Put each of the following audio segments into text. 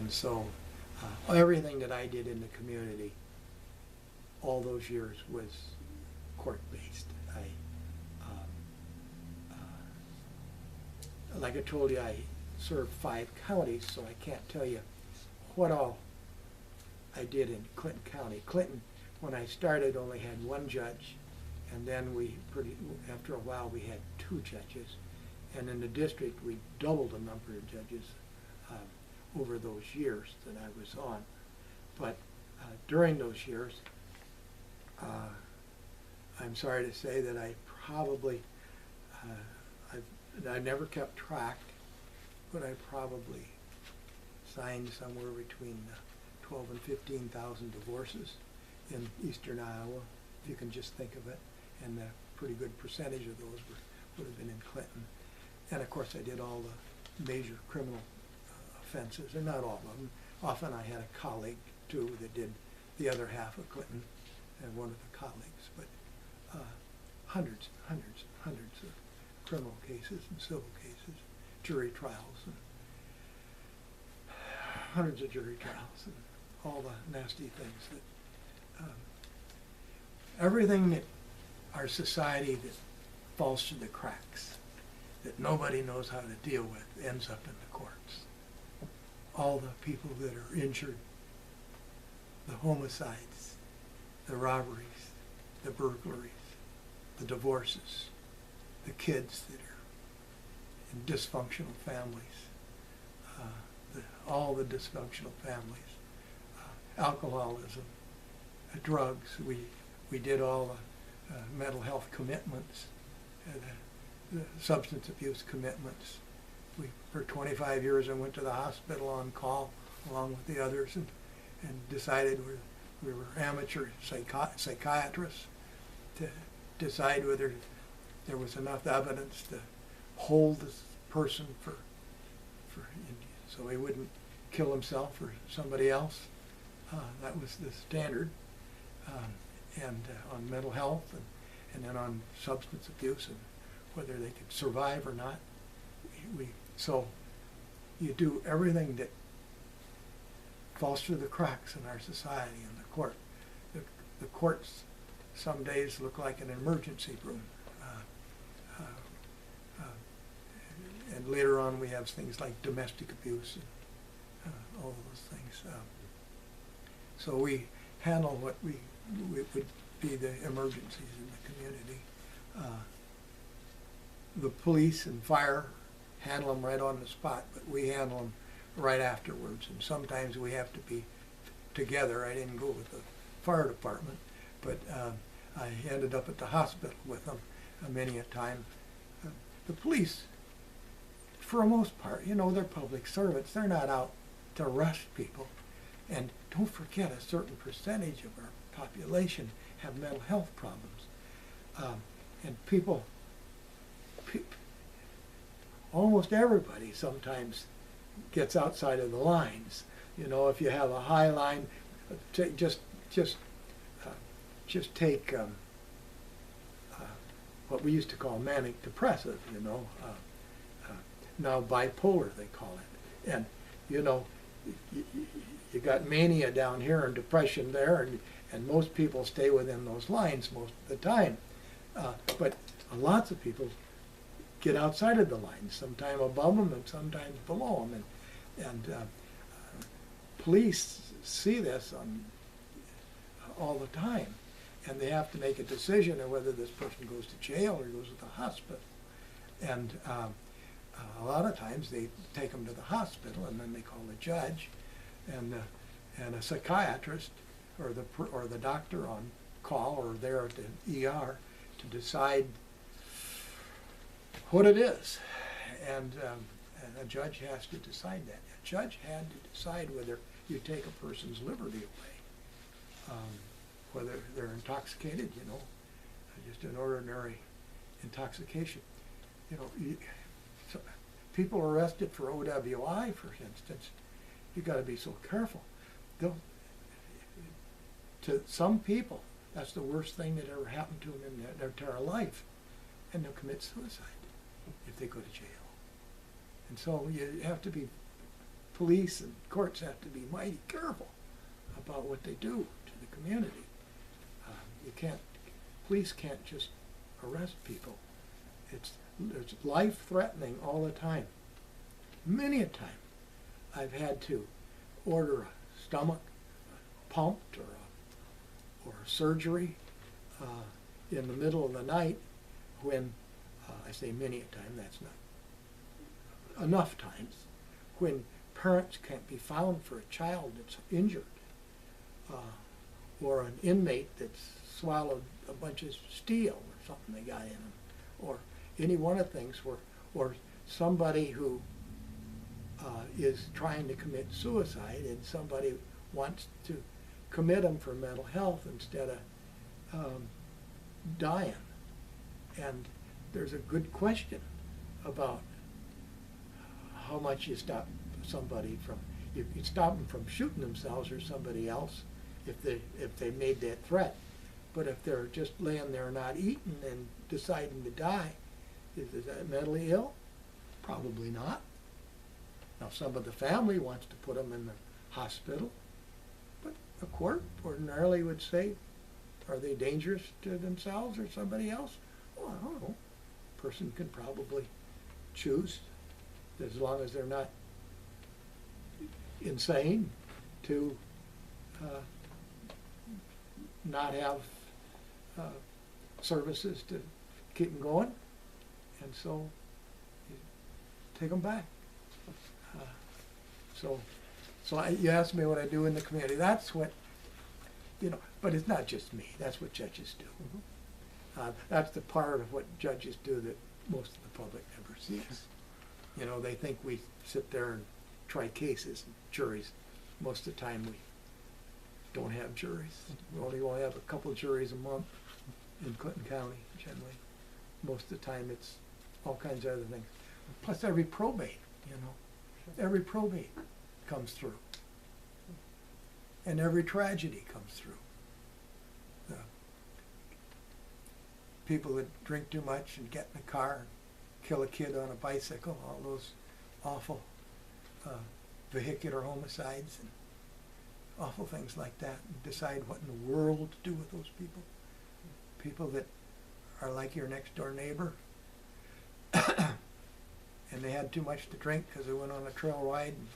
And so everything that I did in the community all those years was court-based. Like I told you, I served 5 counties, so I can't tell you what all I did in Clinton County. Clinton, when I started, only had 1 judge, and then after a while we had 2 judges. And in the district, we doubled the number of judges over those years that I was on. But during those years, I'm sorry to say that I probably, I never kept track, but I probably signed somewhere between 12 and 15,000 divorces in eastern Iowa, if you can just think of it. And a pretty good percentage of those would have been in Clinton. And of course I did all the major criminal offenses, and not all of them. Often I had a colleague too that did the other half of Clinton, and one of the colleagues, but hundreds of criminal cases and civil cases, jury trials, and hundreds of jury trials, and all the nasty things that, everything that our society that falls through the cracks, that nobody knows how to deal with, ends up in the courts. All the people that are injured, the homicides, the robberies, the burglaries, the divorces, the kids that are in dysfunctional families, all the dysfunctional families, alcoholism, drugs. We did all the mental health commitments, the substance abuse commitments. For 25 years I went to the hospital on call along with the others and decided we were amateur psychiatrists to decide whether there was enough evidence to hold this person so he wouldn't kill himself or somebody else. That was the standard. And on mental health and then on substance abuse and whether they could survive or not. So you do everything that falls through the cracks in our society in the court. The courts some days look like an emergency room. And later on we have things like domestic abuse and all those things. So we handle what would be the emergencies in the community. The police and fire handle them right on the spot, but we handle them right afterwards. And sometimes we have to be together. I didn't go with the fire department, but I ended up at the hospital with them many a time. The police, for the most part, they're public servants. They're not out to arrest people. And don't forget, a certain percentage of our population have mental health problems. And people, almost everybody sometimes gets outside of the lines. If you have a high line, just take what we used to call manic depressive. Now bipolar they call it, and you got mania down here and depression there, and most people stay within those lines most of the time. But lots of people get outside of the lines, sometimes above them and sometimes below them. And police see this all the time, and they have to make a decision on whether this person goes to jail or goes to the hospital. And a lot of times they take them to the hospital, and then they call the judge, and a psychiatrist or the doctor on call or there at the ER to decide what it is. And a judge has to decide that. A judge had to decide whether you take a person's liberty away, whether they're intoxicated, just an ordinary intoxication. So people arrested for OWI, for instance, you got to be so careful. To some people, that's the worst thing that ever happened to them in their entire life, and they'll commit suicide if they go to jail. And so you have to be police and courts have to be mighty careful about what they do to the community. Police can't just arrest people. It's life-threatening all the time. Many a time, I've had to order a stomach pumped or surgery in the middle of the night when, I say many a time, that's not enough times, when parents can't be found for a child that's injured, or an inmate that's swallowed a bunch of steel or something they got in them, or any one of things where, or somebody who is trying to commit suicide and somebody wants to commit them for mental health instead of dying. And there's a good question about how much you stop somebody from, you stop them from shooting themselves or somebody else if they made that threat. But if they're just laying there not eating and deciding to die, is that mentally ill? Probably not. Now some of the family wants to put them in the hospital, but a court ordinarily would say, are they dangerous to themselves or somebody else? Well, I don't know. A person can probably choose, as long as they're not insane, to not have services to keep them going, and so you take them back. You asked me what I do in the community. That's what, but it's not just me. That's what judges do. Mm-hmm. That's the part of what judges do that most of the public never sees. They think we sit there and try cases and juries. Most of the time we don't have juries. We only have a couple juries a month in Clinton County, generally. Most of the time it's all kinds of other things. Plus every probate, every probate comes through. And every tragedy comes through. The people that drink too much and get in a car and kill a kid on a bicycle, all those awful vehicular homicides and awful things like that, and decide what in the world to do with those people. People that are like your next door neighbor and they had too much to drink because they went on a trail ride and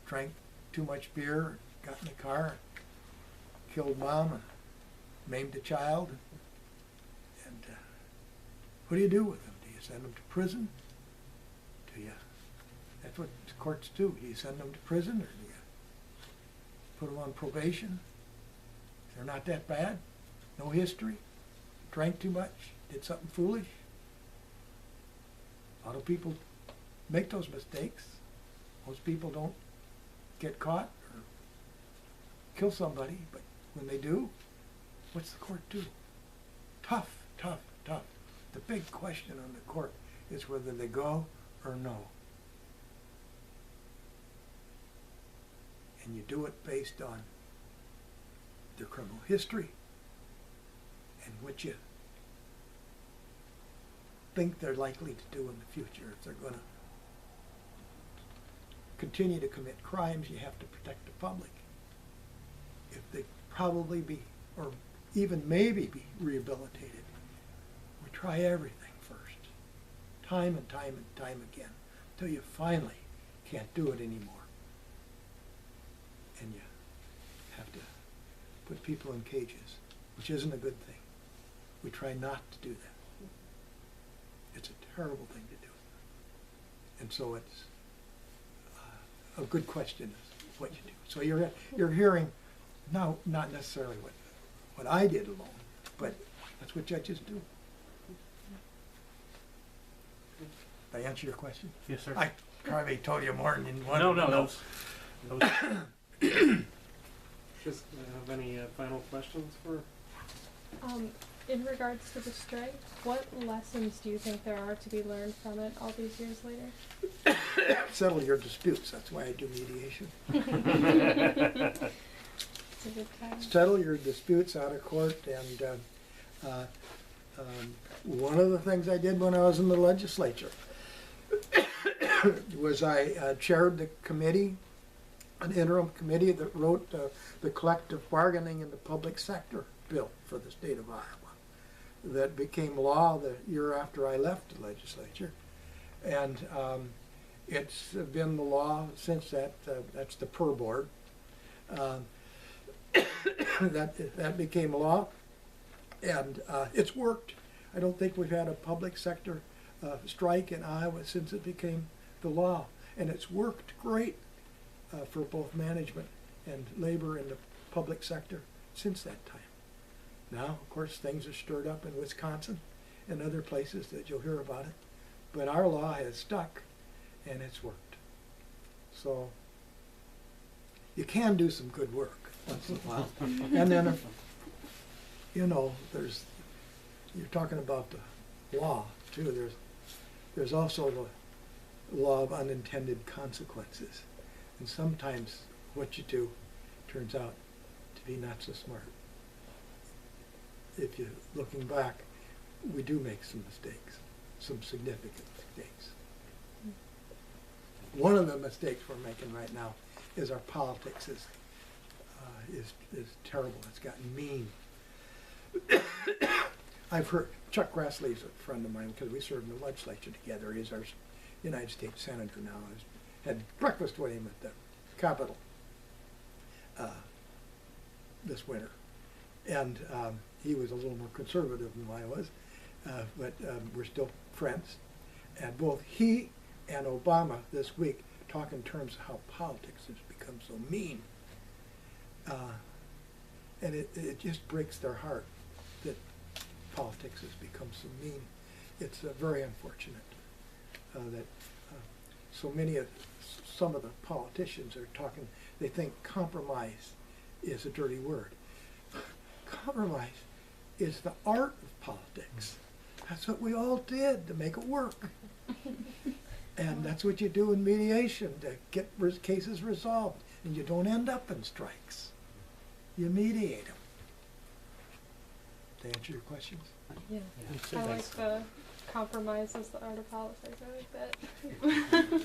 drank too much beer, got in the car, killed mom and maimed a child. And what do you do with them? Do you send them to prison? That's what the courts do. Do you send them to prison, or do you put them on probation? They're not that bad. No history. Drank too much. Did something foolish. A lot of people make those mistakes. Most people don't get caught or kill somebody, but when they do, what's the court do? Tough, tough, tough. The big question on the court is whether they go or no. And you do it based on their criminal history and what you think they're likely to do in the future. If they're going to continue to commit crimes, you have to protect the public. If they probably be, or even maybe be rehabilitated, we try everything first, time and time and time again, until you finally can't do it anymore. And you have to put people in cages, which isn't a good thing. We try not to do that. It's a terrible thing to do. And so it's a good question is what you do. So you're hearing now not necessarily what I did alone, but that's what judges do. Did I answer your question? Yes, sir. I probably told you more than you wanted No, to know. that was Just have any final questions for? In regards to the strike, what lessons do you think there are to be learned from it all these years later? Settle your disputes. That's why I do mediation. It's a good time. Settle your disputes out of court. And one of the things I did when I was in the legislature was I chaired the committee an interim committee that wrote the collective bargaining in the public sector bill for the state of Iowa that became law the year after I left the legislature. And it's been the law since that. That's the PER board. That became law, and it's worked. I don't think we've had a public sector strike in Iowa since it became the law, and it's worked great for both management and labor in the public sector since that time. Now, of course, things are stirred up in Wisconsin and other places that you'll hear about it, but our law has stuck, and it's worked. So you can do some good work once in a while. And then, you know, you're talking about the law too. There's also the law of unintended consequences. And sometimes what you do turns out to be not so smart. If you're looking back, we do make some mistakes, some significant mistakes. One of the mistakes we're making right now is our politics is terrible. It's gotten mean. I've heard Chuck Grassley's a friend of mine because we served in the legislature together. He's our United States Senator now. I had breakfast with him at the Capitol this winter, and he was a little more conservative than I was, but we're still friends. And both he and Obama this week talk in terms of how politics has become so mean. And it just breaks their heart that politics has become so mean. It's very unfortunate that some of the politicians are talking, they think compromise is a dirty word. Compromise is the art of politics. That's what we all did to make it work. And that's what you do in mediation to get cases resolved. And you don't end up in strikes. You mediate them. To answer your questions? Yeah. Yeah. I like the compromise is the art of politics. I like that.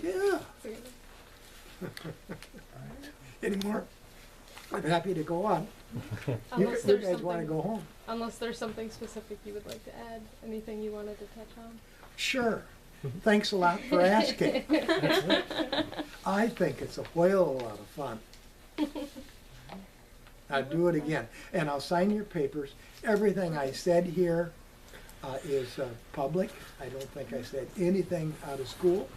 Yeah. Any more? I'm happy to go on. Unless You there's guys want to something, go home? unless there's something specific you would like to add, anything you wanted to touch on. Sure. Thanks a lot for asking. I think it's a whale of a lot of fun. I'll do it again. And I'll sign your papers. Everything I said here is public. I don't think I said anything out of school.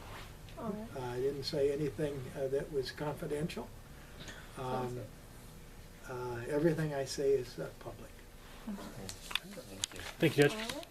All right. I didn't say anything that was confidential. Everything I say is public. Thank you, Judge. All right.